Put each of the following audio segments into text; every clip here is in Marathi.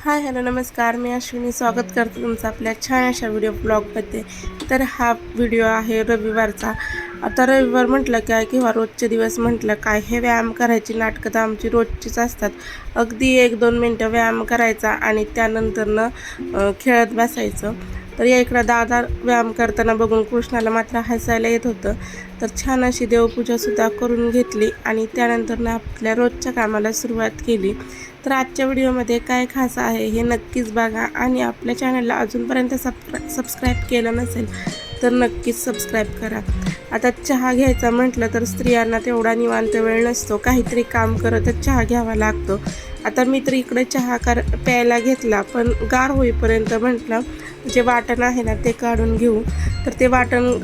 हाय हॅलो नमस्कार, मी अश्विनी स्वागत करते तुमचं आपल्या छान अशा व्हिडिओ ब्लॉगमध्ये. तर हा व्हिडिओ आहे रविवारचा. आता रविवार म्हटलं काय किंवा रोजचे दिवस म्हटलं काय, हे व्यायाम करायची नाटकं तर आमची रोजचीच असतात. अगदी 1-2 मिनटं व्यायाम करायचा आणि त्यानंतरनं खेळत बसायचं. तर या इकडं दादा व्यायाम करताना बघून कृष्णाला मात्र हसायला येत होतं. तर छान अशी देवपूजासुद्धा करून घेतली आणि त्यानंतरनं आपल्या रोजच्या कामाला सुरुवात केली. तर आजच्या व्हिडिओमध्ये काय खास आहे हे नक्कीच बघा आणि आपल्या चॅनलला अजूनपर्यंत सबस्क्राईब केलं नसेल तर नक्कीच सबस्क्राईब करा. आता चहा घ्यायचा म्हटलं तर स्त्रियांना तेवढा निवांत वेळ नसतो, काहीतरी काम करतच चहा घ्यावा लागतो. आता मी तर इकडे चहा प्यायला घेतला, पण गार होईपर्यंत म्हटलं जे वाटण आहे ना ते काढून घेऊ. तर ते वाटण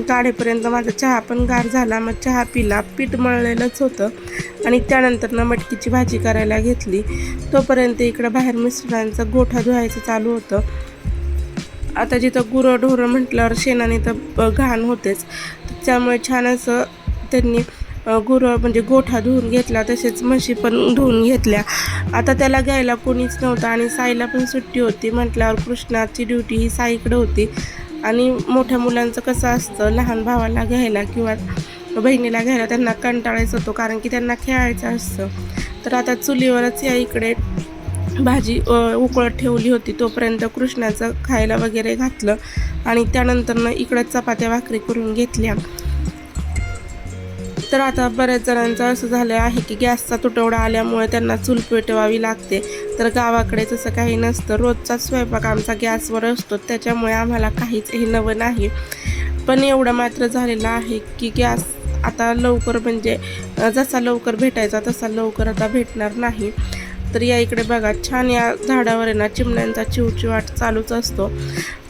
काढेपर्यंत माझा चहा पण गार झाला. मग चहा पिला, पीठ मळलेलंच होतं आणि त्यानंतर मटकीची भाजी करायला घेतली. तोपर्यंत इकडं बाहेर मिस्टरांचं गोठा धुवायचं चालू होतं. आता जिथं गुरंढोरं म्हटल्यावर शेणाने तर घाण होतेच, त्यामुळे छान असं त्यांनी म्हणजे गोठा धुवून घेतला, तसेच म्हशी पण धुवून घेतल्या. आता त्याला घ्यायला कोणीच नव्हतं आणि साईला पण सुट्टी होती म्हटल्यावर कृष्णाची ड्युटी ही साईकडे होती. आणि मोठ्या मुलांचं कसं असतं, लहान भावाला घ्यायला किंवा बहिणीला घ्यायला त्यांना कंटाळाच होतो, कारण की त्यांना खेळायचं असतं. तर आता चुलीवरच या इकडे भाजी उकळत ठेवली होती. तोपर्यंत कृष्णाचं खायला वगैरे घातलं आणि त्यानंतरनं इकडं चपात्या भाकरी करून घेतल्या. तर आता बऱ्याच जणांचं असं झालं आहे की गॅसचा तुटवडा आल्यामुळे त्यांना चूल पेटवावी लागते. तर गावाकडे तसं काही नसतं, रोजचाच स्वयंपाक आमचा गॅसवर असतो, त्याच्यामुळे आम्हाला काहीच हे नवं नाही. पण एवढं मात्र झालेलं आहे की गॅस आता लवकर म्हणजे जसा लवकर भेटायचा तसा लवकर आता भेटणार नाही. तर या इकडे बघा, छान या झाडावर आहे ना चिमण्यांचा चिवचिवाट चालूच असतो.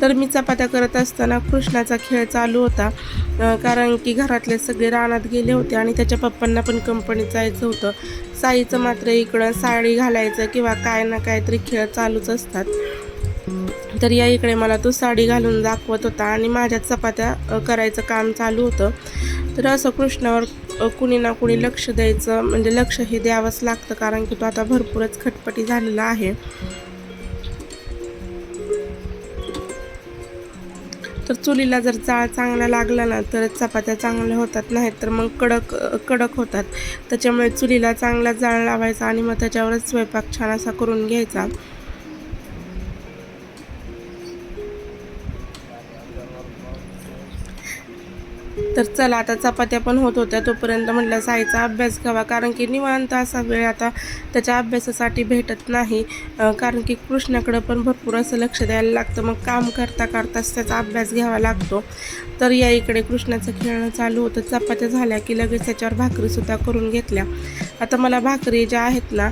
तर मी चपात्या करत असताना कृष्णाचा खेळ चालू होता, कारण की घरातले सगळे रानात गेले होते आणि त्याच्या पप्पांना पण कंपनीत जायचं होतं. साईचं मात्र इकडं साडी घालायचं किंवा काय ना काहीतरी खेळ चालूच असतात. तर या इकडे मला तो साडी घालून दाखवत होता आणि माझ्या चपात्या करायचं काम चालू होतं. तर असं कृष्णावर कुणी ना कुणी लक्ष द्यायचं, म्हणजे लक्ष हे द्यावंच लागतं, कारण की तो आता भरपूरच खटपटी झालेला आहे. तर चुलीला जर जाळ चांगला लागला ना तर चपात्या चांगल्या होतात, नाहीत तर मग कडक होतात. त्याच्यामुळे चुलीला चांगला जाळ लावायचा आणि मग त्याच्यावरच स्वयंपाक छान असा करून घ्यायचा. तर चला, आता चपात्या पण होत होत्या, तोपर्यंत म्हटलं साईचा अभ्यास घ्यावा, कारण की निवांत असा वेळ आता त्याच्या अभ्यासासाठी भेटत नाही, कारण की कृष्णाकडं पण भरपूर असं लक्ष द्यायला लागतं. मग काम करता करताच त्याचा अभ्यास घ्यावा लागतो. तर या इकडे कृष्णाचं खेळणं चालू होतं. चपात्या झाल्या की लगेच त्याच्यावर भाकरीसुद्धा करून घेतल्या. आता मला भाकरी ज्या आहेत ना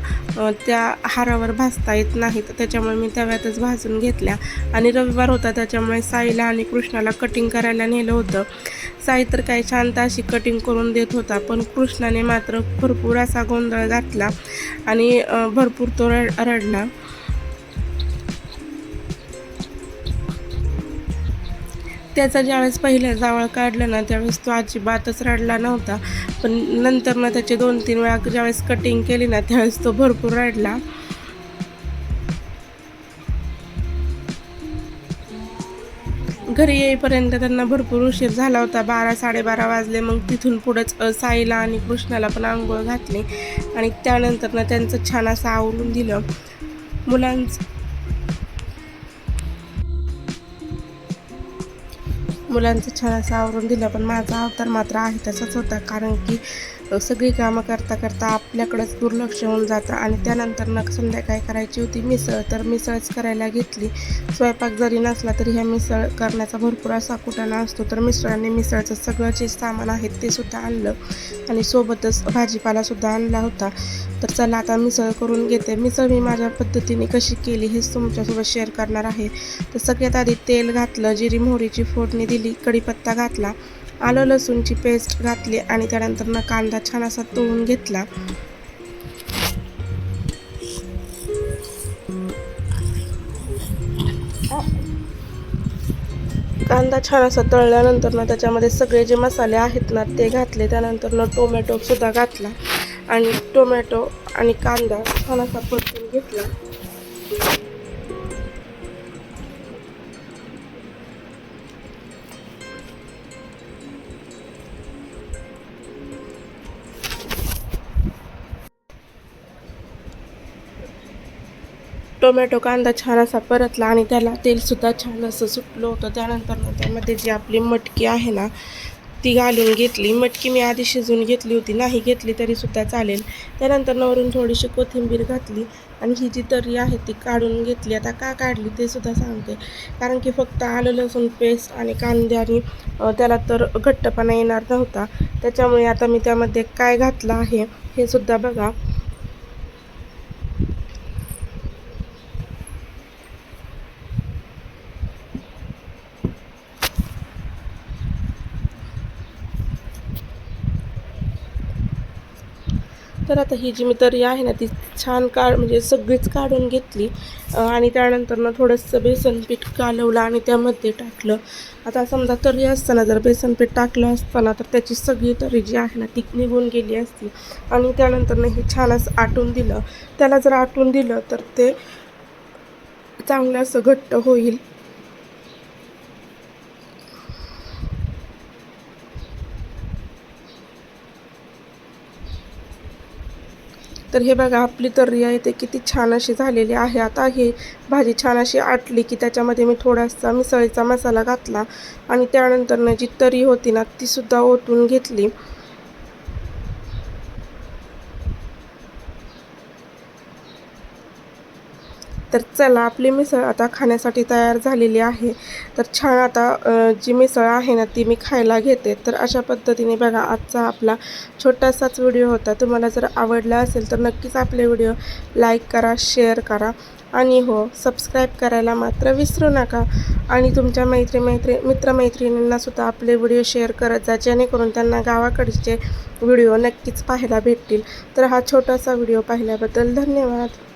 त्या हारावर भाजता येत नाहीत, त्याच्यामुळे मी तव्यातच भाजून घेतल्या. आणि रविवार होता त्याच्यामुळे साईला आणि कृष्णाला कटिंग करायला नेलं होतं. साई तर काही शांत अशी कटिंग करून देत होता, पण कृष्णाने मात्र भरपूर असा गोंधळ घातला आणि भरपूर तो रडला. त्याचा ज्यावेळेस पहिल्या जावळ काढलं ना त्यावेळेस तो अजिबातच रडला नव्हता, पण नंतर ना त्याचे 2-3 वेळा ज्यावेळेस कटिंग केली ना त्यावेळेस तो भरपूर रडला. घरी येईपर्यंत त्यांना भरपूर उशीर झाला होता, 12-12:30 वाजले. मग तिथून पुढंच साईला आणि कृष्णाला पण आंघोळ घातली आणि त्यानंतर ना त्यांचं छान असं आवरून दिलं. मुलांचं छान असं आवरून दिलं, पण माझा अवतार मात्र आहे तसाच होता, कारण की सगळी कामं करता करता आपल्याकडंच दुर्लक्ष होऊन जातं. आणि त्यानंतर संध्याकाळी करायची होती मिसळ, तर मिसळच करायला घेतली. स्वयंपाक जरी नसला तरी ह्या मिसळ करण्याचा भरपूर असा कुटाणा असतो. तर मिस्टरांनी मिसळचं सगळं जे सामान आहे ते सुद्धा आणलं आणि सोबतच भाजीपालासुद्धा आणला होता. तर चला, आता मिसळ करून घेते. मिसळ मी माझ्या पद्धतीने कशी केली हेच तुमच्यासोबत शेअर करणार आहे. तर सगळ्यात आधी तेल घातलं, जिरी मोहरीची फोडणी दिली, कढीपत्ता घातला, आलं लसूणची पेस्ट घातली आणि त्यानंतर कांदा छान असा तळून घेतला. कांदा छान असा तळल्यानंतर त्याच्यामध्ये सगळे जे मसाले आहेत ना ते घातले. त्यानंतर टोमॅटोसुद्धा घातला आणि टोमॅटो आणि कांदा छान असा परतून घेतला. टोमॅटो कांदा छान असा परतला आणि त्याला तेलसुद्धा छान असं सुटलं होतं. त्यानंतर त्यामध्ये जी आपली मटकी आहे ना ती घालून घेतली. मटकी मी आधी शिजवून घेतली होती, नाही घेतली तरीसुद्धा चालेल. त्यानंतर वरून थोडीशी कोथिंबीर घातली आणि ही जी तर्री आहे ती काढून घेतली. आता का काढली ते सुद्धा सांगते. कारण की फक्त आलं लसूण पेस्ट आणि कांद्याने त्याला तर घट्टपणा येणार नव्हता. त्याच्यामुळे आता मी त्यामध्ये काय घातलं आहे हे सुद्धा बघा. तर आता ही जी मी तर्री आहे ना ती छान म्हणजे सगळीच काढून घेतली आणि त्यानंतर थोडंसं बेसन पीठ कालवलं आणि त्यामध्ये टाकलं. आता समजा तर्री असताना जर बेसन पीठ टाकलं असताना तर त्याची सगळी तर्री जी आहे ना ती निघून गेली असती. आणि त्यानंतर हे छान असं आटून दिलं. त्याला जर आटून दिलं तर ते चांगलं असं घट्ट होईल. तर हे बघा आपली तर्री आहे ते किती छान अशी झालेली आहे. आता ही भाजी छान अशी आटली की त्याच्यामध्ये मी थोडासा मिसळीचा मसाला घातला आणि त्यानंतर जी तर्री होती ना तीसुद्धा ओतून घेतली. तर चला आपली मिसळ आता खाण्यासाठी तयार झालेली आहे. तर छान आता जी मिसळ आहे ना ती मी खायला घेते. तर अशा पद्धतीने बघा आजचा आपला छोटासाच व्हिडिओ होता. तुम्हाला जर आवडला असेल तर नक्कीच आपले व्हिडिओ लाईक करा, शेअर करा आणि हो सबस्क्राईब करायला मात्र विसरू नका. आणि तुमच्या मित्रमैत्रिणींनासुद्धा आपले व्हिडिओ शेअर करत जा, जेणेकरून त्यांना गावाकडचे व्हिडिओ नक्कीच पाहायला भेटतील. तर हा छोटासा व्हिडिओ पाहिल्याबद्दल धन्यवाद.